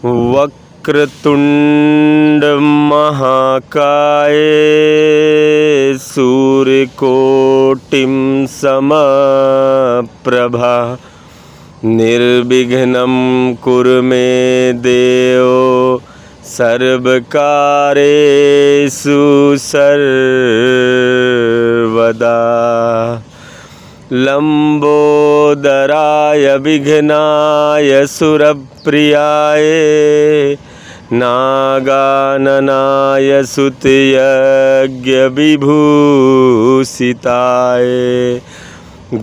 वक्रतुंड महाकाय सूर्यकोटिं समप्रभा निर्विघ्नं कुरु मे देव सर्वकार्येषु सर्वदा। लंबोदराय विघ्नाय सुरप्रियाय नागाननाय स्तुत्यज्ञविभूषिताय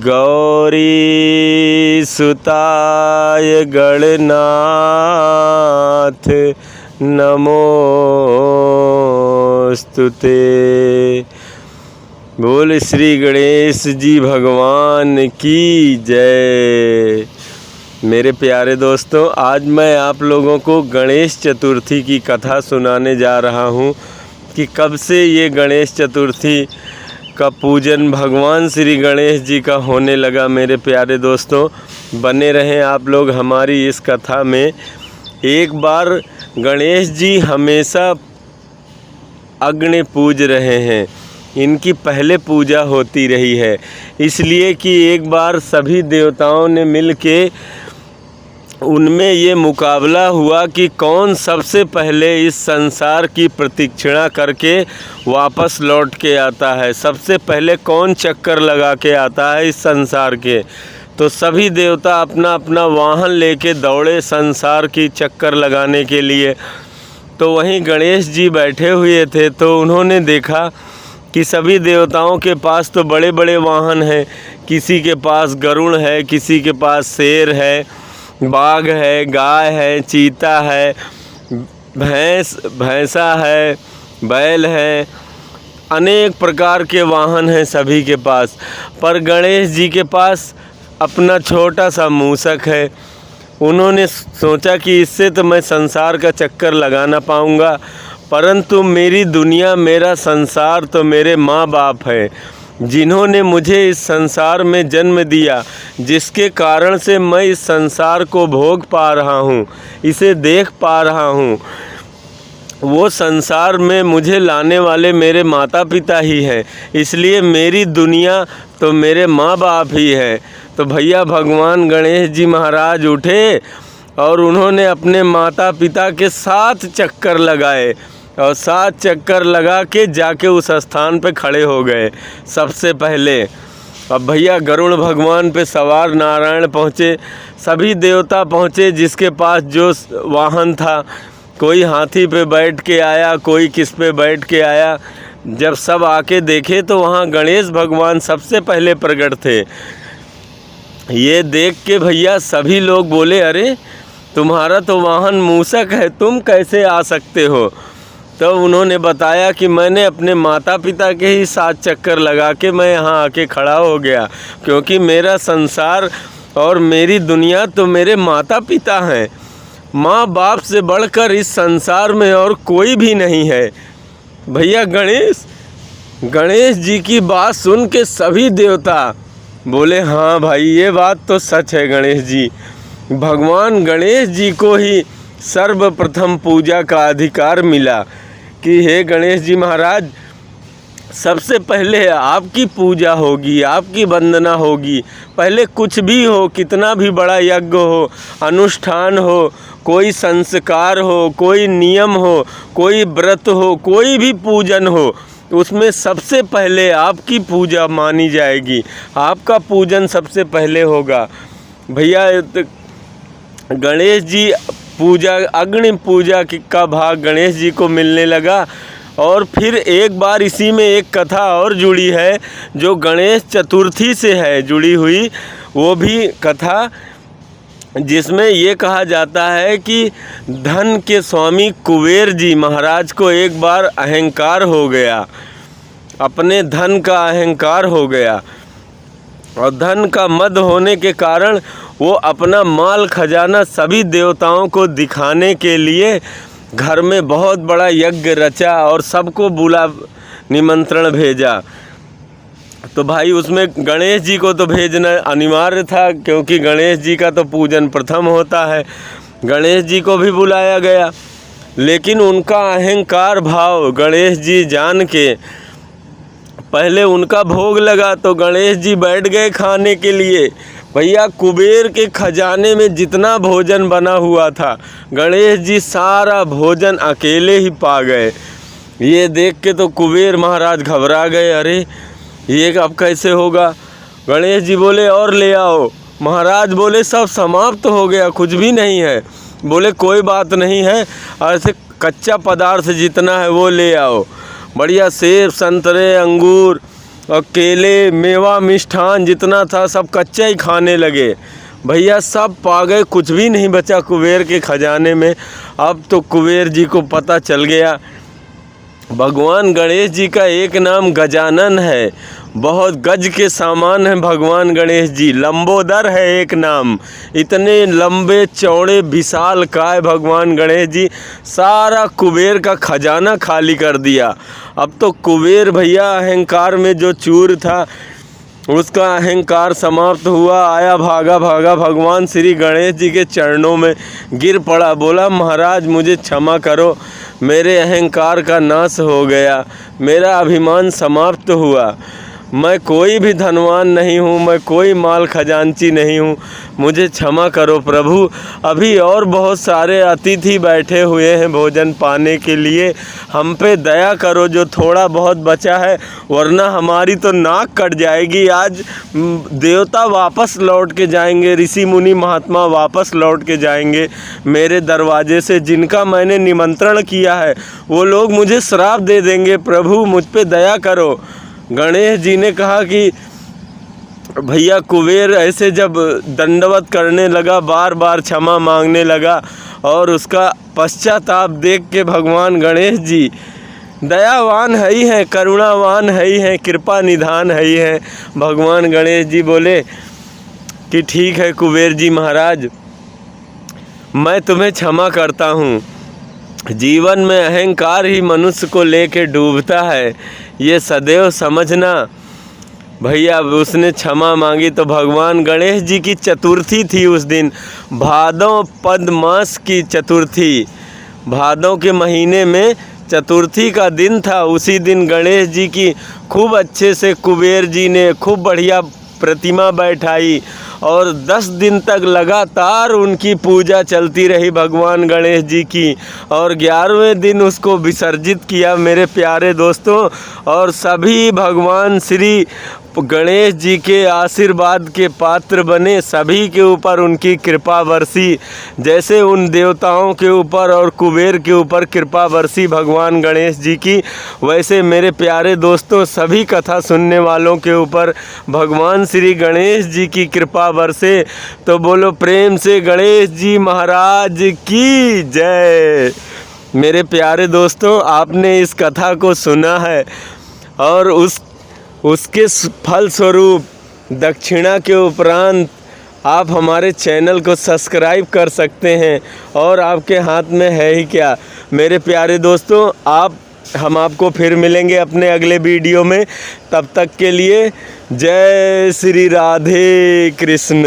गौरीसुताय गणनाथ नमोस्तुते। बोल श्री गणेश जी भगवान की जय। मेरे प्यारे दोस्तों, आज मैं आप लोगों को गणेश चतुर्थी की कथा सुनाने जा रहा हूँ कि कब से ये गणेश चतुर्थी का पूजन भगवान श्री गणेश जी का होने लगा। मेरे प्यारे दोस्तों, बने रहें आप लोग हमारी इस कथा में। एक बार गणेश जी हमेशा अग्नि पूज रहे हैं, इनकी पहले पूजा होती रही है, इसलिए कि एक बार सभी देवताओं ने मिलके उनमें ये मुकाबला हुआ कि कौन सबसे पहले इस संसार की प्रदक्षिणा करके वापस लौट के आता है, सबसे पहले कौन चक्कर लगा के आता है इस संसार के। तो सभी देवता अपना अपना वाहन लेके दौड़े संसार की चक्कर लगाने के लिए। तो वहीं गणेश जी बैठे हुए थे, तो उन्होंने देखा कि सभी देवताओं के पास तो बड़े बड़े वाहन हैं, किसी के पास गरुड़ है, किसी के पास शेर है, बाघ है, गाय है, चीता है, भैंसा है, बैल है, अनेक प्रकार के वाहन हैं सभी के पास। पर गणेश जी के पास अपना छोटा सा मूषक है। उन्होंने सोचा कि इससे तो मैं संसार का चक्कर लगा ना पाऊँगा, परंतु मेरी दुनिया, मेरा संसार तो मेरे माँ बाप है, जिन्होंने मुझे इस संसार में जन्म दिया, जिसके कारण से मैं इस संसार को भोग पा रहा हूँ, इसे देख पा रहा हूँ। वो संसार में मुझे लाने वाले मेरे माता पिता ही हैं, इसलिए मेरी दुनिया तो मेरे माँ बाप ही है। तो भैया भगवान गणेश जी महाराज उठे और उन्होंने अपने माता पिता के 7 चक्कर लगाए और 7 चक्कर लगा के जाके उस स्थान पे खड़े हो गए सबसे पहले। अब भैया गरुड़ भगवान पे सवार नारायण पहुँचे, सभी देवता पहुँचे, जिसके पास जो वाहन था, कोई हाथी पे बैठ के आया, कोई किस पे बैठ के आया। जब सब आके देखे तो वहाँ गणेश भगवान सबसे पहले प्रकट थे। ये देख के भैया सभी लोग बोले, अरे तुम्हारा तो वाहन मूषक है, तुम कैसे आ सकते हो। तो उन्होंने बताया कि मैंने अपने माता पिता के ही 7 चक्कर लगा के मैं यहाँ आके खड़ा हो गया, क्योंकि मेरा संसार और मेरी दुनिया तो मेरे माता पिता हैं। माँ बाप से बढ़कर इस संसार में और कोई भी नहीं है। भैया गणेश जी की बात सुन के सभी देवता बोले, हाँ भाई ये बात तो सच है गणेश जी। भगवान गणेश जी को ही सर्वप्रथम पूजा का अधिकार मिला कि हे गणेश जी महाराज, सबसे पहले आपकी पूजा होगी, आपकी वंदना होगी। पहले कुछ भी हो, कितना भी बड़ा यज्ञ हो, अनुष्ठान हो, कोई संस्कार हो, कोई नियम हो, कोई व्रत हो, कोई भी पूजन हो, उसमें सबसे पहले आपकी पूजा मानी जाएगी, आपका पूजन सबसे पहले होगा। भैया गणेश जी पूजा, अग्नि पूजा का भाग गणेश जी को मिलने लगा। और फिर एक बार इसी में एक कथा और जुड़ी है जो गणेश चतुर्थी से है जुड़ी हुई, वो भी कथा जिसमें ये कहा जाता है कि धन के स्वामी कुबेर जी महाराज को एक बार अहंकार हो गया, अपने धन का अहंकार हो गया, और धन का मद होने के कारण वो अपना माल खजाना सभी देवताओं को दिखाने के लिए घर में बहुत बड़ा यज्ञ रचा और सबको निमंत्रण भेजा। तो भाई उसमें गणेश जी को तो भेजना अनिवार्य था, क्योंकि गणेश जी का तो पूजन प्रथम होता है। गणेश जी को भी बुलाया गया, लेकिन उनका अहंकार भाव गणेश जी जान के पहले उनका भोग लगा तो गणेश जी बैठ गए खाने के लिए। भैया कुबेर के खजाने में जितना भोजन बना हुआ था गणेश जी सारा भोजन अकेले ही पा गए। ये देख के तो कुबेर महाराज घबरा गए, अरे ये अब कैसे होगा। गणेश जी बोले और ले आओ। महाराज बोले सब समाप्त हो गया, कुछ भी नहीं है। बोले कोई बात नहीं है, ऐसे कच्चा पदार्थ जितना है वो ले आओ। बढ़िया सेब संतरे अंगूर और केले मेवा मिष्ठान जितना था सब कच्चा ही खाने लगे। भैया सब पा गए, कुछ भी नहीं बचा कुबेर के खजाने में। अब तो कुबेर जी को पता चल गया। भगवान गणेश जी का एक नाम गजानन है, बहुत गज के सामान है भगवान गणेश जी। लंबोदर है एक नाम, इतने लंबे चौड़े विशाल काय भगवान गणेश जी। सारा कुबेर का खजाना खाली कर दिया। अब तो कुबेर भैया अहंकार में जो चूर था उसका अहंकार समाप्त हुआ। आया भागा भागा भगवान श्री गणेश जी के चरणों में गिर पड़ा, बोला महाराज मुझे क्षमा करो, मेरे अहंकार का नाश हो गया, मेरा अभिमान समाप्त हुआ। मैं कोई भी धनवान नहीं हूँ, मैं कोई माल खजांची नहीं हूँ, मुझे क्षमा करो प्रभु। अभी और बहुत सारे अतिथि बैठे हुए हैं भोजन पाने के लिए, हम पे दया करो जो थोड़ा बहुत बचा है, वरना हमारी तो नाक कट जाएगी। आज देवता वापस लौट के जाएंगे, ऋषि मुनि महात्मा वापस लौट के जाएंगे मेरे दरवाजे से। जिनका मैंने निमंत्रण किया है वो लोग मुझे श्राप दे देंगे, प्रभु मुझ पे दया करो। गणेश जी ने कहा कि भैया कुबेर ऐसे जब दंडवत करने लगा, बार बार क्षमा मांगने लगा, और उसका पश्चाताप देख के भगवान गणेश जी दयावान है ही हैं, करुणावान है ही हैं, कृपा निधान है ही हैं। भगवान गणेश जी बोले कि ठीक है कुबेर जी महाराज, मैं तुम्हें क्षमा करता हूँ। जीवन में अहंकार ही मनुष्य को लेके डूबता है, ये सदैव समझना। भैया उसने क्षमा मांगी तो भगवान गणेश जी की चतुर्थी थी उस दिन, भादों पद मास की चतुर्थी, भादों के महीने में चतुर्थी का दिन था। उसी दिन गणेश जी की खूब अच्छे से कुबेर जी ने खूब बढ़िया प्रतिमा बैठाई और 10 दिन तक लगातार उनकी पूजा चलती रही भगवान गणेश जी की, और 11वें दिन उसको विसर्जित किया मेरे प्यारे दोस्तों। और सभी भगवान श्री गणेश जी के आशीर्वाद के पात्र बने, सभी के ऊपर उनकी कृपा बरसी, जैसे उन देवताओं के ऊपर और कुबेर के ऊपर कृपा बरसी भगवान गणेश जी की, वैसे मेरे प्यारे दोस्तों सभी कथा सुनने वालों के ऊपर भगवान श्री गणेश जी की कृपा बरसे। तो बोलो प्रेम से गणेश जी महाराज की जय। मेरे प्यारे दोस्तों आपने इस कथा को सुना है और उसके फल स्वरूप दक्षिणा के उपरांत आप हमारे चैनल को सब्सक्राइब कर सकते हैं, और आपके हाथ में है ही क्या। मेरे प्यारे दोस्तों हम आपको फिर मिलेंगे अपने अगले वीडियो में, तब तक के लिए जय श्री राधे कृष्ण।